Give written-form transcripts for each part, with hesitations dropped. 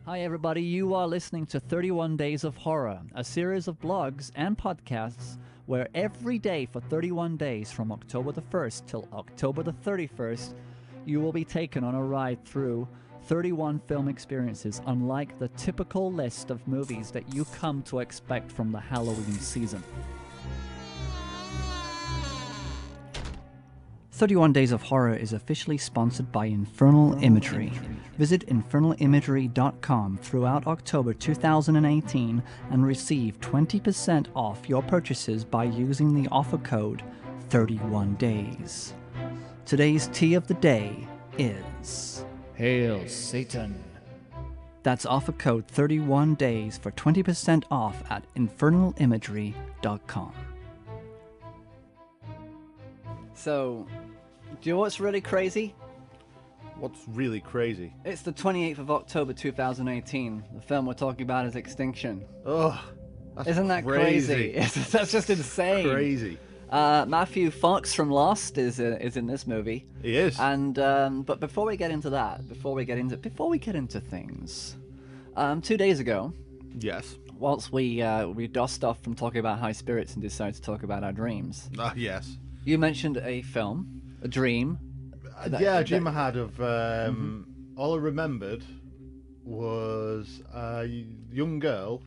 Hi everybody, you are listening to 31 Days of Horror, a series of blogs and podcasts where every day for 31 days from October the 1st till October the 31st, you will be taken on a ride through 31 film experiences unlike the typical list of movies that you come to expect from the Halloween season. 31 Days of Horror is officially sponsored by Infernal Imagery. Visit infernalimagery.com throughout October 2018 and receive 20% off your purchases by using the offer code 31days. Today's tea of the day is Hail Satan. That's offer code 31days for 20% off at infernalimagery.com. So, do you know what's really crazy? What's really crazy? It's the 28th of October 2018. The film we're talking about is Extinction. Oh, isn't that crazy? That's just insane. Crazy. Matthew Fox from Lost is in this movie. He is. And but before we get into that, before we get into things, 2 days ago, yes, whilst we dust off from talking about high spirits and decided to talk about our dreams. Yes. You mentioned a film, a dream. A dream I had of all I remembered was a young girl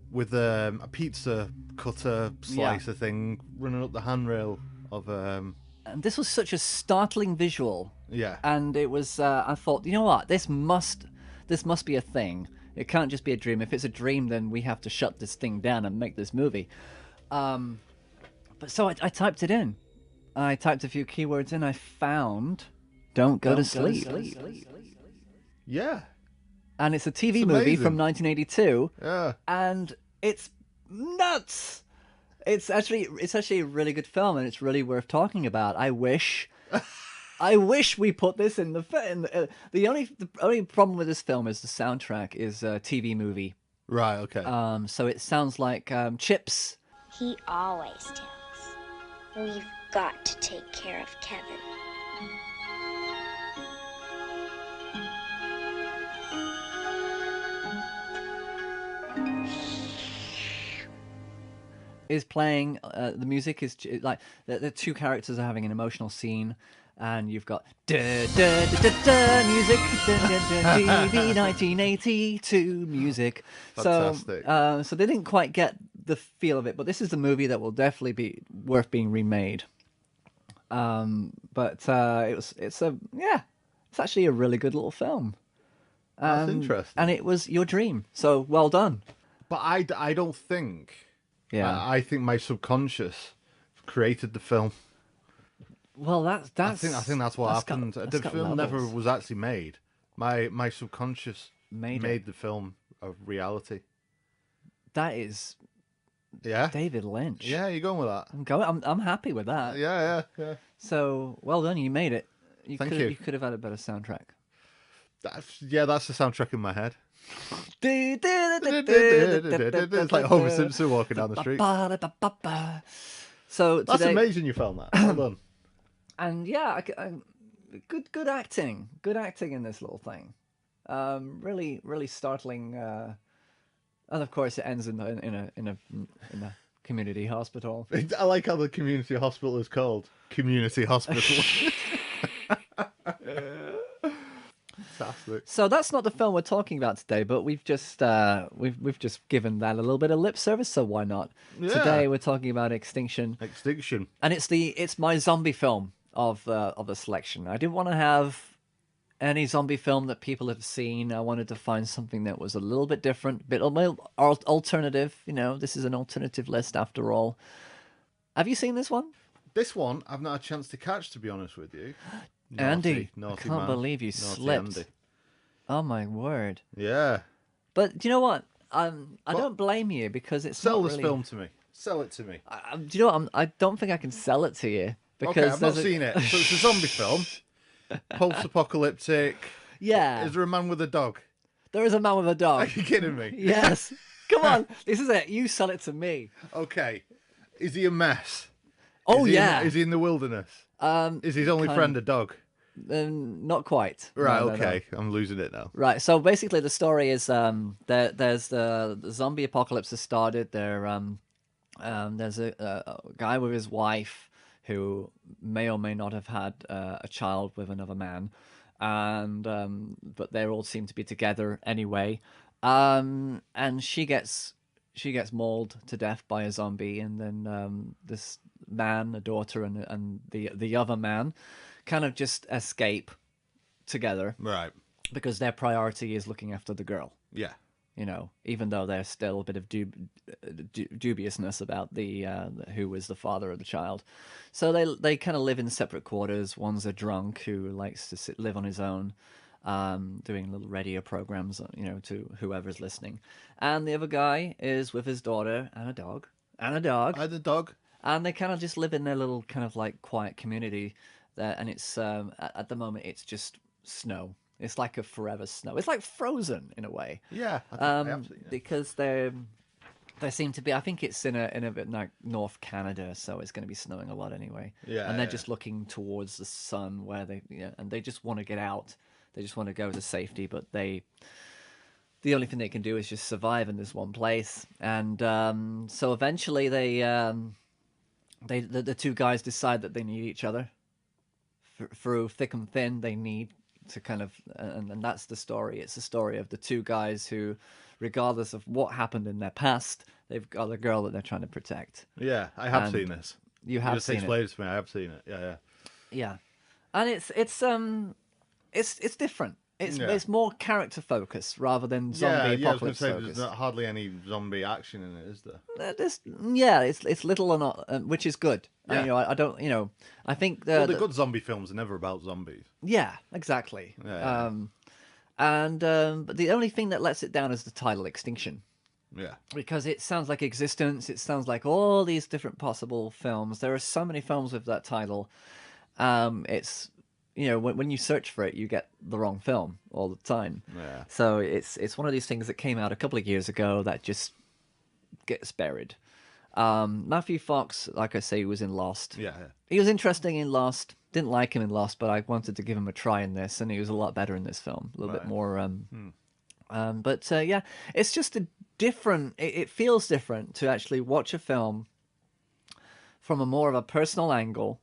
with a pizza cutter slicer thing running up the handrail of And this was such a startling visual. Yeah. And it was I thought, you know what, this must be a thing. It can't just be a dream. If it's a dream, then we have to shut this thing down and make this movie. But so I typed it in. I typed a few keywords in. I found Don't Go to Sleep. Yeah. And it's a TV movie from 1982. Yeah. And it's nuts. It's actually a really good film, and it's really worth talking about. I wish we put this in the the only problem with this film is the soundtrack is a TV movie. Right. Okay. So it sounds like Chips. He always tells. We've got to take care of Kevin. Is playing the music is like the two characters are having an emotional scene, and you've got music, TV 1982 music. Fantastic. So they didn't quite get the feel of it, but this is the movie that will definitely be worth being remade. But it's actually a really good little film. That's interesting. And it was your dream, so well done. But I don't think. Yeah. I think my subconscious created the film. Well, that's. I think that's what happened. The film never was actually made. My subconscious made the film a reality. That is. Yeah. David Lynch. Yeah, you're going with that. I'm happy with that. Yeah. So well done, you made it. Thank you. You could have had a better soundtrack. That's the soundtrack in my head. It's It's like Homer Simpson walking down the street. So That's today, amazing you found that. Well done. and yeah, good acting in this little thing. Really startling. And of course, it ends in a community hospital. I like how the community hospital is called Community Hospital. Fantastic. So that's not the film we're talking about today, but we've just given that a little bit of lip service, so why not? Yeah. Today we're talking about Extinction. Extinction. And it's my zombie film of the selection. I didn't want to have any zombie film that people have seen. I wanted to find something that was a little bit different, a bit alternative. You know, this is an alternative list after all. Have you seen this one? This one I've not had a chance to catch, to be honest with you. Andy, naughty I can't man. believe you Naughty slipped. Andy. Oh my word! Yeah. But do you know what? I don't blame you because it's Sell not this really... film to me. Sell it to me. Do you know what? I don't think I can sell it to you because Okay, I've not seen it. So it's a zombie film. Post-apocalyptic. Yeah. Is there a man with a dog? There is a man with a Are dog. you kidding me? Yes. Come on. This is it. You sell it to me. Okay. Is he a mess? Oh, Is he in the wilderness? Is his only friend a dog? Not quite. Right, No, okay. I'm losing it now. Right, so basically the story is there's the zombie apocalypse has started. There's a guy with his wife who may or may not have had a child with another man, and but they all seem to be together anyway. And she gets mauled to death by a zombie, and then this man, a daughter, and the other man kind of just escape together, Right. because their priority is looking after the girl. Yeah. You know, even though there's still a bit of dubiousness about the who was the father of the child. So they kind of live in separate quarters. One's a drunk who likes to live on his own, doing little radio programs, you know, to whoever's listening. And the other guy is with his daughter and a dog. I had a dog. And they kind of just live in their little kind of like quiet community there. And it's at the moment it's just snow. It's like a forever snow. It's like Frozen in a way. Yeah, I have seen it. Because they seem to be. I think it's in a bit like North Canada, so it's going to be snowing a lot anyway. Yeah, and they're just looking towards the sun, where and they just want to get out. They just want to go to safety, but the only thing they can do is just survive in this one place. And so eventually the two guys decide that they need each other. Through thick and thin, they need to kind of, and that's the story. It's the story of the two guys who, regardless of what happened in their past, they've got a girl that they're trying to protect. Yeah, I have seen this. You have just seen explained it. to me. I have seen it. Yeah. Yeah, and it's different. It's more character focused rather than zombie apocalypse I was going to say focused. there's not hardly any zombie action in it, is there? It's little or not, which is good. Yeah. I don't. I think The good zombie films are never about zombies. Yeah, exactly. Yeah. But the only thing that lets it down is the title, Extinction. Yeah. Because it sounds like existence. It sounds like all these different possible films. There are so many films with that title. It's when you search for it, you get the wrong film all the time. Yeah. So it's one of these things that came out a couple of years ago that just gets buried. Matthew Fox, like I say, was in Lost. Yeah. He was interesting in Lost. Didn't like him in Lost, but I wanted to give him a try in this, and he was a lot better in this film. A little bit more. But it's just a different. It feels different to actually watch a film from a more of a personal angle.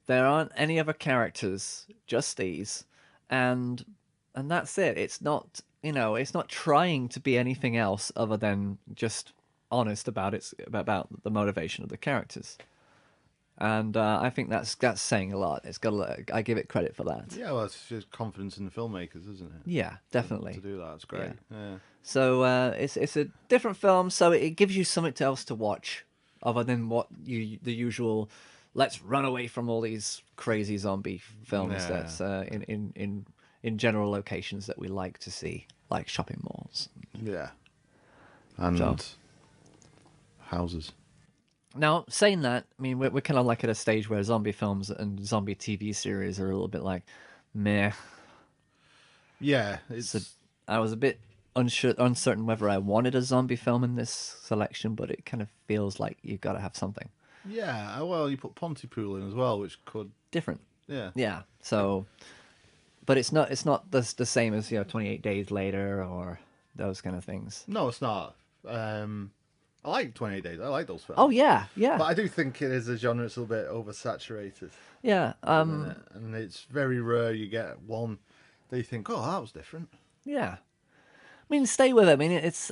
There aren't any other characters, just these, and that's it. It's not, it's not trying to be anything else other than just honest about the motivation of the characters. And I think that's saying a lot. I give it credit for that. Yeah, well, it's just confidence in the filmmakers, isn't it? Yeah, definitely. To do that, it's great. Yeah. So it's a different film, so it gives you something else to watch other than the usual. Let's run away from all these crazy zombie films that's in general locations that we like to see, like shopping malls. Yeah. And houses. Now, saying that, I mean, we're kind of like at a stage where zombie films and zombie TV series are a little bit like, meh. Yeah. I was a bit uncertain whether I wanted a zombie film in this selection, but it kind of feels like you've got to have something. Yeah, well, you put Pontypool in as well, which could... Different. Yeah. Yeah, so... But it's not the same as, 28 Days Later or those kind of things. No, it's not. I like 28 Days. I like those films. Oh, yeah. But I do think it is a genre that's a little bit oversaturated. Yeah. And it's very rare you get one that you think, oh, that was different. Yeah. I mean, stay with it. I mean, it's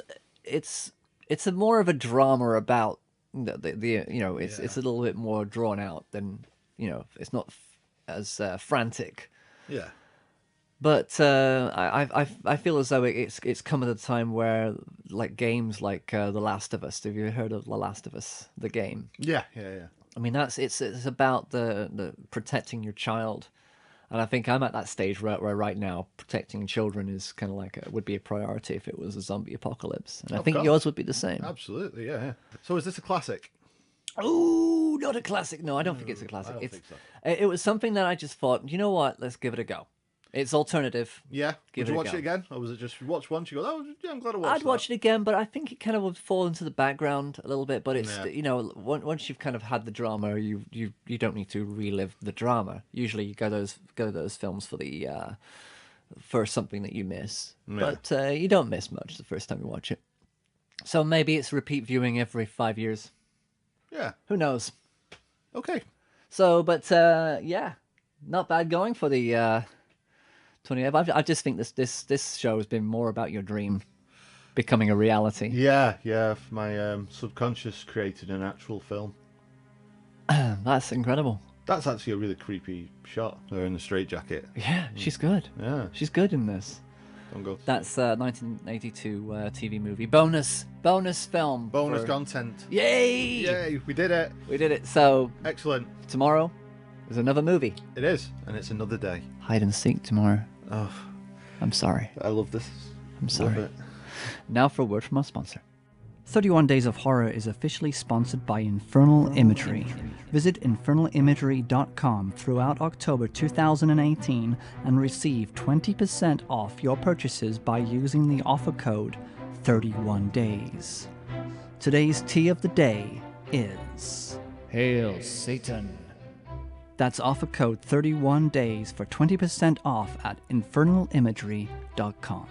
a more of a drama about... it's a little bit more drawn out than it's not as frantic. Yeah, but I feel as though it's come at a time where like games like The Last of Us. Have you heard of The Last of Us, the game? Yeah. I mean, it's about the protecting your child. And I think I'm at that stage where right now protecting children is kind of like would be a priority if it was a zombie apocalypse. And I think yours would be the same. Absolutely, yeah. So is this a classic? Oh, not a classic. No, I don't think it's a classic. I don't think so. It was something that I just thought, you know what? Let's give it a go. It's alternative. Yeah. Would you watch it again? Or was it just you watch once, you go, oh, yeah, I'm glad I watched I'd watch it again, but I think it kind of would fall into the background a little bit. But it's, once you've kind of had the drama, you don't need to relive the drama. Usually you go to those films for something that you miss. Yeah. But you don't miss much the first time you watch it. So maybe it's repeat viewing every 5 years. Yeah. Who knows? Okay. So, but yeah, not bad going for the 28th. I just think this show has been more about your dream becoming a reality. Yeah. My subconscious created an actual film. That's incredible. That's actually a really creepy shot. Her in the straitjacket. Yeah, she's good. Yeah. She's good in this. Don't go. That's 1982 TV movie. Bonus film. Bonus content. Yay! We did it. We did it. So excellent. Tomorrow is another movie. It is, and it's another day. Hide and seek tomorrow. Oh, I'm sorry. I love this. I'm sorry. Love it. Now for a word from our sponsor. 31 Days of Horror is officially sponsored by Infernal Imagery. Visit infernalimagery.com throughout October 2018 and receive 20% off your purchases by using the offer code 31days. Today's tea of the day is... Hail Satan. That's offer code 31days for 20% off at infernalimagery.com.